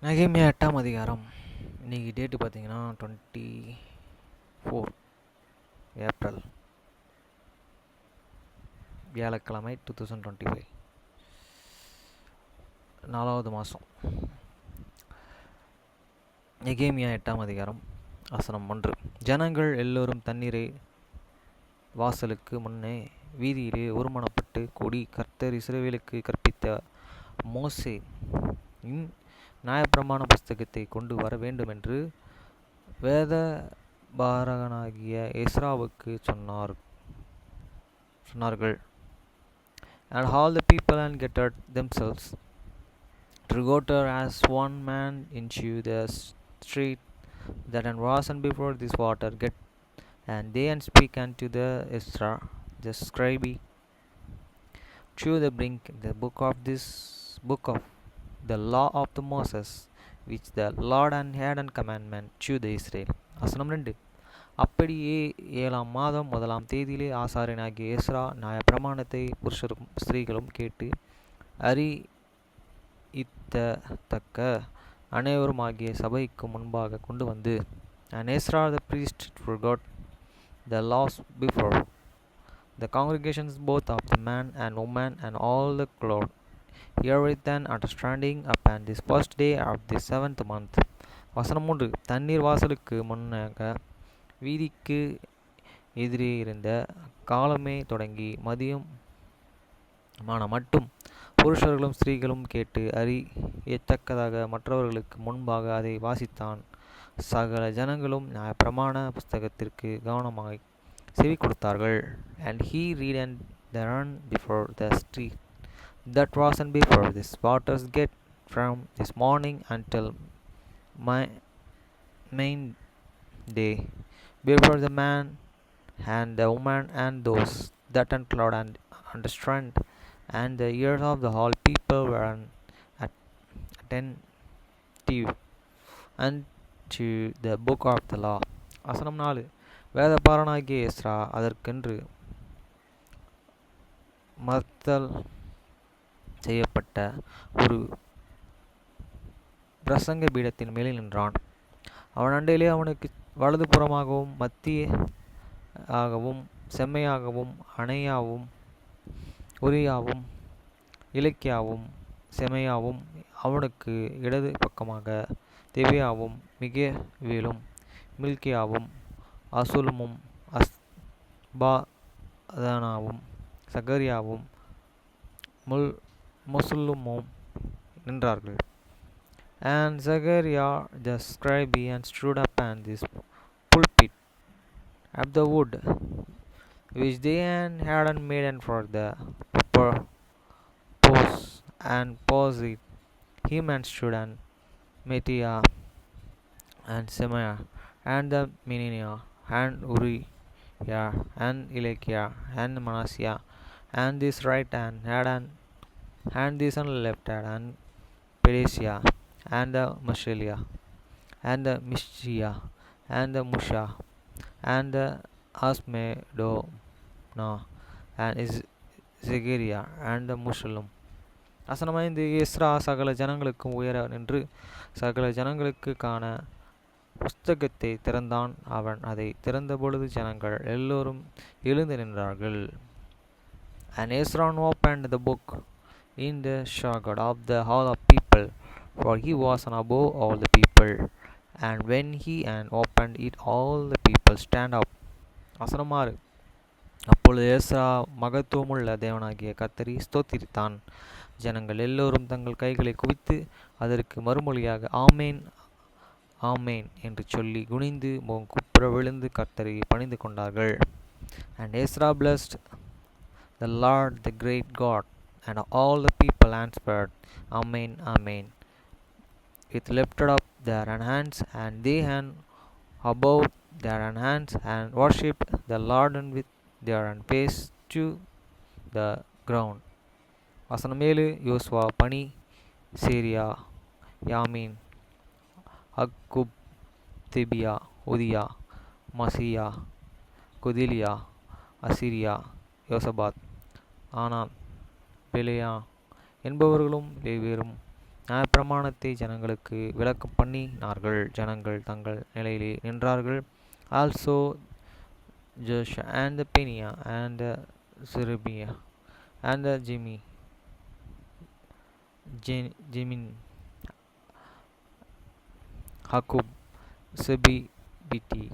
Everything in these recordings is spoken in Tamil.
நெகேமியா 8ஆம் அதிகாரம். இன்றைக்கி டேட்டு பார்த்தீங்கன்னா 24 ஏப்ரல், வியாழக்கிழமை 2025, 4வது மாதம். நெகேமியா 8ஆம் அதிகாரம், வசனம் 1. ஜனங்கள் எல்லோரும் தண்ணீரை வாசலுக்கு முன்னே வீதியிலே ஒருமனப்பட்டு கூடி கர்த்தர் இஸ்ரவேலுக்கு கற்பித்த மோசேயின் நியாயப்பிரமாண புஸ்தகத்தை கொண்டு வர வேண்டுமென்று வேதபாரகனாகிய எஸ்ராவுக்கு சொன்னார்கள். And all the people and gathered themselves together as one man into the street that was before this water gate, and they and speak unto the Ezra the scribe to the bring the book of the law of the Moses, which the Lord had commandment to the Israel. வசனம் 2. அப்படியே 7ஆம் மாதம் 1ஆம் தேதியிலே ஆசாரியனாகிய எஸ்ரா நியாய பிரமாணத்தை புருஷரும் ஸ்திரீகளும் கேட்டு அறியித்தக்க அனைவருமாகிய சபைக்கு முன்பாக கொண்டு வந்து, and Ezra the priest forgot the laws before the congregations both of the man and woman and all the cloud. Everything understanding upon this first day of the 7th month. வசனம் 3. தண்ணீர் வாசலுக்கு முன்னாக வீதிக்கு எதிரே இருந்த காலமே தொடங்கி மதியமான மட்டும் புருஷர்களும் ஸ்திரீகளும் கேட்டு அறியத்தக்கதாக மற்றவர்களுக்கு முன்பாக அதை வாசித்தான். சகல ஜனங்களும் நியாயப்பிரமாண புஸ்தகத்திற்கு கவனமாய் செவி கொடுத்தார்கள். And he read and they ran before the street that was before this water's gate from this morning until main day, before the man and the woman and those that uncloud and understand, and the ears of the whole people were attentive unto the book of the law. வசனம் 4. வேதபாரகனாகிய எஸ்ரா அதற்கென்று மறுத்தல் செய்யப்பட்ட ஒரு பிரசங்க பீடத்தின் மேலே நின்றான். அவன் அண்டையிலே அவனுக்கு வலது புறமாகவும் மத்தியாகவும் செம்மையாகவும் அணையாவும் உரியாவும் இலக்கியாவும் செமையாவும் அவனுக்கு இடது பக்கமாக தெவியாவும் மிகவேலும் மில்கியாவும் அசுலமும் அஸ்பாதனாவும் சகரியாவும் முசுல்லுமும் நின்றார்கள். And Zechariah the scribe and stood up on this pulpit of the wood which they had made for the purpose, and posed him and stood and Mattiah and Semaiah and the Meniah and Uriah and Ilikiah and Manasseh and this right hand and this on left hand, and Pedashia and the Mashiach and the Mishia and the Musha and the Asmedona and Zechariah and the Mushallum. வசனம் 5. எஸ்ரா சகல ஜனங்களுக்கும் உயர நின்று சகல ஜனங்களுக்கு காண புஸ்தகத்தை திறந்தான். அவன் அதை திறந்தபொழுது ஜனங்கள் எல்லோரும் எழுந்து நின்றார்கள். And Ezra opened the book in the shagad of the hall of people, for he was above all the people. And when he opened it, all the people stand up. வசனம் 6. அப்பொழுது எஸ்ரா மகத்துவமுள்ள தேவனாகிய கர்த்தரை ஸ்தோத்திரித்தான். ஜனங்கள் எல்லோரும் தங்கள் கைகளை குவித்து அதற்கு மறுமொழியாக ஆமேன் ஆமேன் என்று சொல்லி குனிந்து குப்புற விழுந்து கர்த்தரை பணிந்து கொண்டார்கள். And Ezra blessed the Lord the great God, and all the people answered, Amen, Amen, with lifted up their hands, and they above their hands, and worshipped the Lord with their face to the ground. வசனம் 7. யோசுவா பனி சேரியா யாமீன் அக்குப் திபியா உதியா மசியா குதிலியா அசிரியா யோசபாத் ஆனால் பெலியா என்பவர்களும் லேவியரும் நியாயப்பிரமாணத்தை ஜனங்களுக்கு விளக்கம் பண்ணினார்கள். ஜனங்கள் தங்கள் நிலையிலே நின்றார்கள். Also Joshua and the Peniah and the Zerubbabel and the Jemin, Hakub, Sebiti,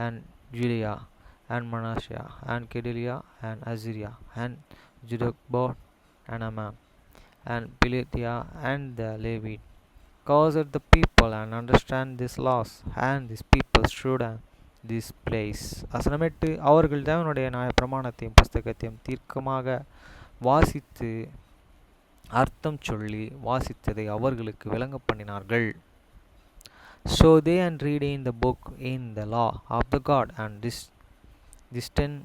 and Judea, and Manasseh, and Kedaliah, and Azariah, and Judabot, and Amam, and Pelatiah, and the Levite. Caused the people and understand this laws, and these people stood at this place. வசனமிட்டு அவர்கள் தேவனுடைய நியாய பிரமாணத்தையும் புஸ்தகத்தையும் தீர்க்கமாக வாசித்து அர்த்தம் சொல்லி வாசித்ததை அவர்களுக்கு விளங்க பண்ணினார்கள். So they and reading the book in the law of the God and distinctly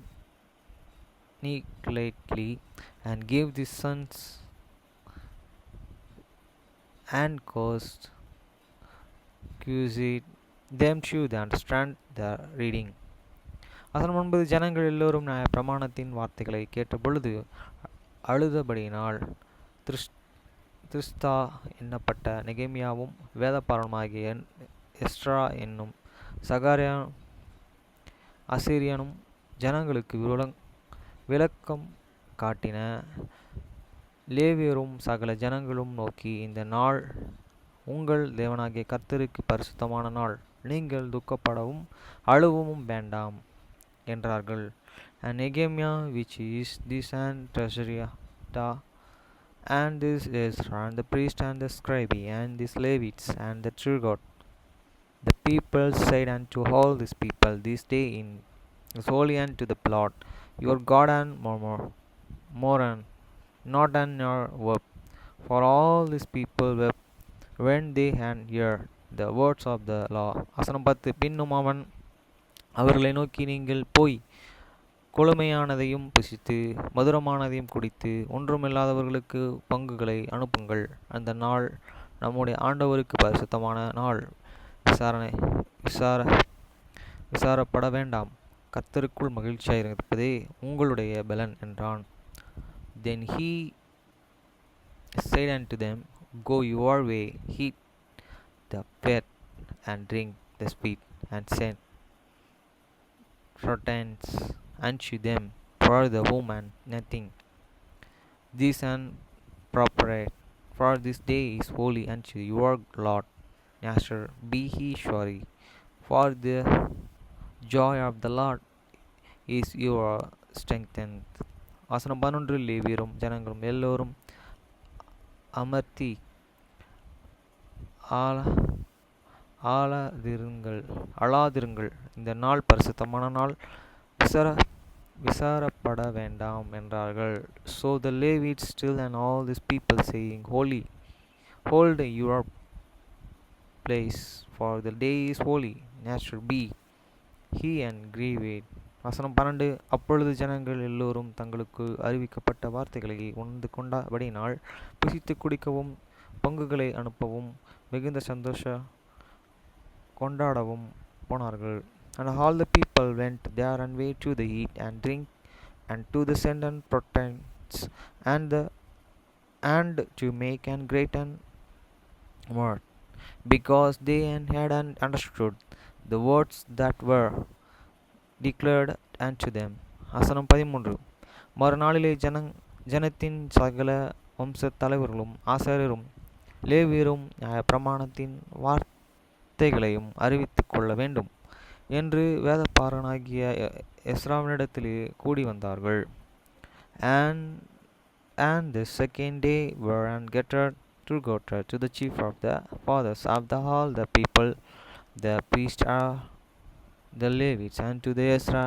and gave the sons and caused them to understand the reading. வசனம் 9 ஜனங்கள் எல்லோரும் நியாய பிரமாணத்தின் வார்த்தைகளை கேட்டபொழுது அழுதபடியினால் திர்ஸ்தா என்னப்பட்ட நெகேமியாவும் வேதபாரகனுமாகிய எஸ்ரா என்னும் சகாரியா அசீரியனும் ஜனங்களுக்கு விளக்கம் காட்டின. லேவியரும் சகல ஜனங்களும் நோக்கி, இந்த நாள் உங்கள் தேவனாகிய கர்த்தருக்கு பரிசுத்தமான நாள், நீங்கள் துக்கப்படவும் அழுவவும் வேண்டாம் என்றார்கள். And Nehemiah, which is this and treasurer, and this Ezra, and the priest, and the scribe, and these Levites, and the true the people said unto all these people, this day is holy unto the Lord your God, and mourn not an your wept. For all these people wept when they had heard the words of the law. வசனம் 10 பின்னும் அவன் அவர்களை நோக்கி, நீங்கள் போய் கொழுமையானதையும் புசித்து மதுரமானதையும் குடித்து ஒன்றுமில்லாதவர்களுக்கு பங்குகளை அனுப்புங்கள். அந்த நாள் நம்முடைய ஆண்டவருக்கு பரிசுத்தமான நாள், விசாரப்பட வேண்டாம், கர்த்தருக்குள் மகிழ்ச்சியாயிருப்பதே உங்களுடைய பலன் என்றான். Then he said unto them, Go your way, eat the fat, and drink the sweet, and send proteins unto them, for the woman nothing. This unappropriate, for this day is holy unto your Lord. Neither be ye sorry, for the joy of the Lord is your strength. வசனம் 11 லேவியரும் ஜனங்களும் எல்லோரும் அமர்த்தி அழாதிருங்கள், இந்த நாள் பரிசுத்தமான நாள், விசாரப்பட வேண்டாம் என்றார்கள். So the Levites still and all these people saying, Holy, hold your place, for the day is holy, neither be he and grieved. வசனம் 12 அப்பொழுது ஜனங்கள் எல்லோரும் தங்களுக்கு அறிவிக்கப்பட்ட வார்த்தைகளை உணர்ந்து கொண்டபடியினால் புசித்து குடிக்கவும் பங்குகளை அனுப்பவும் மிகுந்த சந்தோஷ கொண்டாடவும் போனார்கள். And all the people went there and way to the eat and drink and to the send and proteins and to make and great and more, because they had understood the words that were declared unto them. வசனம் 13 மறுநாளிலே ஜனத்தின் சகல வம்ச தலைவர்களும் ஆசாரியரும் லேவியரும் பிரமாணத்தின் வார்த்தைகளையும் அறிவித்து கொள்ள வேண்டும் என்று வேதபாரகனாகிய எஸ்ராவினிடத்திலே கூடி வந்தார்கள். And the second day were gathered together to the chief of the fathers of all the people, the priests, the Levites, and to the Ezra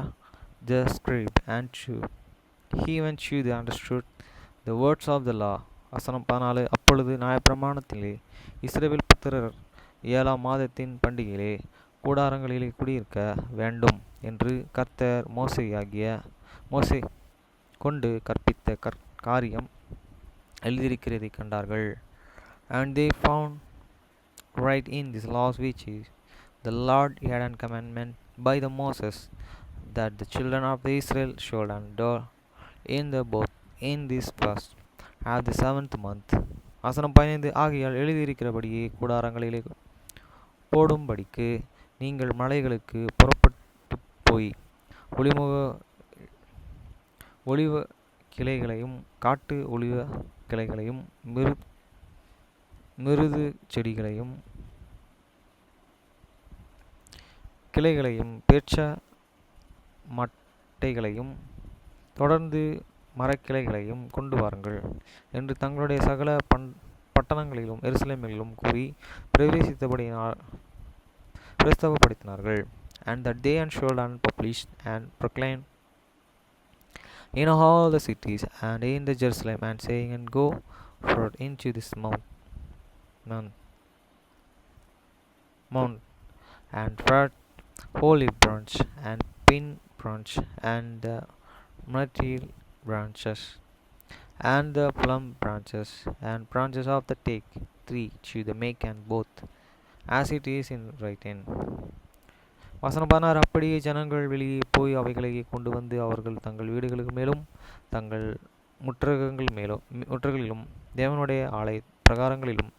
the scribe, and to even to the understood the words of the law. வசனம் 14 அப்பொழுது நியாயப்பிரமாணத்திலே இஸ்ரவேல் புத்திரர் 7ஆம் மாதத்தின் பண்டிகையிலே கூடாரங்களிலே குடியிருக்க வேண்டும் என்று கர்த்தர் மோசே கொண்டு கற்பித்த காரியம் எழுதியிருக்கிறதை கண்டார்கள். And they found right in these laws which is the Lord had commandment by the Moses, that the children of the Israel should endure in the both in this first of the 7th month வசனம் 15. ஆகையால் எழுதியிருக்கிறபடியே கூடாரங்களிலே போடும்படிக்கு நீங்கள் மலைகளுக்கு புறப்பட்டு போய் ஒலிவ கிளைகளையும் காட்டு ஒலிவ கிளைகளையும் மிருது செடிகளையும் கிளைகளையும் பேட்ச மட்டைகளையும் தொடர்ந்து மரக்கிளைகளையும் கொண்டு வாருங்கள் என்று தங்களுடைய சகல பட்டணங்களிலும் எருசலேமிலும் கூறி பிரஸ்தாபப்படுத்தினார்கள். And that they ensured and published and proclaimed in all the cities and in the Jerusalem, and saying, and go forth into this mount and fat olive branch and pine branch and the myrtle branches and the plum branches and branches of the teak tree to the make and both as it is in writing. வசனம் 16. அப்படியே ஜனங்கள் வெளியே போய் அவைகளை கொண்டு வந்து அவர்கள் தங்கள் வீடுகளுக்கு மேலும் தங்கள் முற்றங்களிலும் தேவனுடைய ஆலய பிரகாரங்களிலும்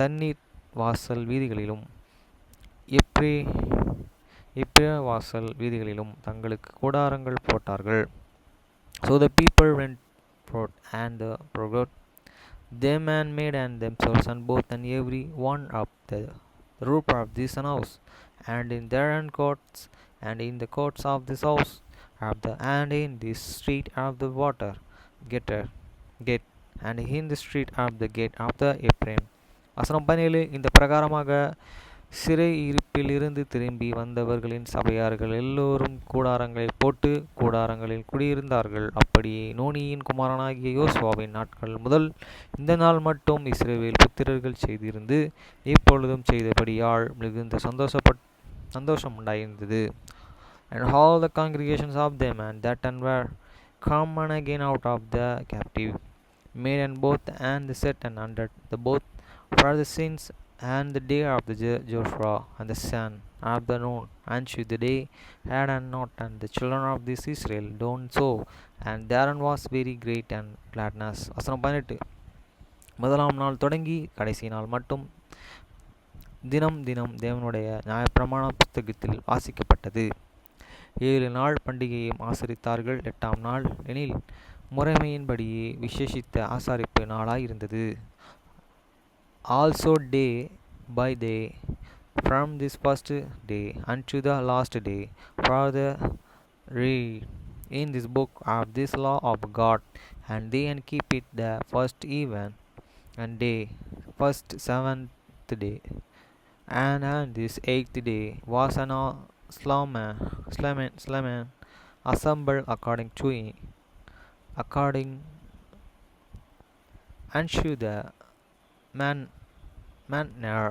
தண்ணீர் வாசல் வீதிகளிலும் எப்பிர வாசல் வீதிகளிலும் தங்களுக்கு கூடாரங்கள் போட்டார்கள். So the people went forth and forgot them and made and themselves and both and every one up the roof of this house, and in their own courts, and in the courts of this house, and in this street of the water gate, and in the street of the gate of the Ephraim. வசனம் 17. இந்த பிரகாரமாக சிறை இருப்பில் இருந்து திரும்பி வந்தவர்களின் சபையார்கள் எல்லோரும் கூடாரங்களில் போட்டு கூடாரங்களில் குடியிருந்தார்கள். அப்படியே நூனியின் குமாரனாகிய யோசுவாவின் நாட்கள் முதல் இந்த நாள் மட்டும் இஸ்ரவேல் புத்திரர்கள் செய்திருந்து இப்பொழுதும் செய்தபடியால் மிகுந்த சந்தோஷம் உண்டாயிருந்தது. And all the congregations of them and that and were come again out of the captive made and both and set and under the both for the sins and the day of the Joshua and the son of the noon unto the day had and not and the children of this Israel done so, and therein was very great and gladness. வசனம் 18. முதலாம் நாள் தொடங்கி கடைசி நாள் மட்டும் தினம் தேவனுடைய நியாயப்பிரமாண புத்தகத்தில் வாசிக்கப்பட்டது. 7 நாள் பண்டிகையும் ஆசரித்தார்கள். 8ஆம் நாள் எனில் முறைமையின்படியே விசேஷித்த ஆசாரிப்பு நாளாயிருந்தது. Also day by day from this first day unto the last day for the read in this book of this law of God, and they and keep it the first even and day first 7th day, and this 8th day was an slaman assembled according unto the manner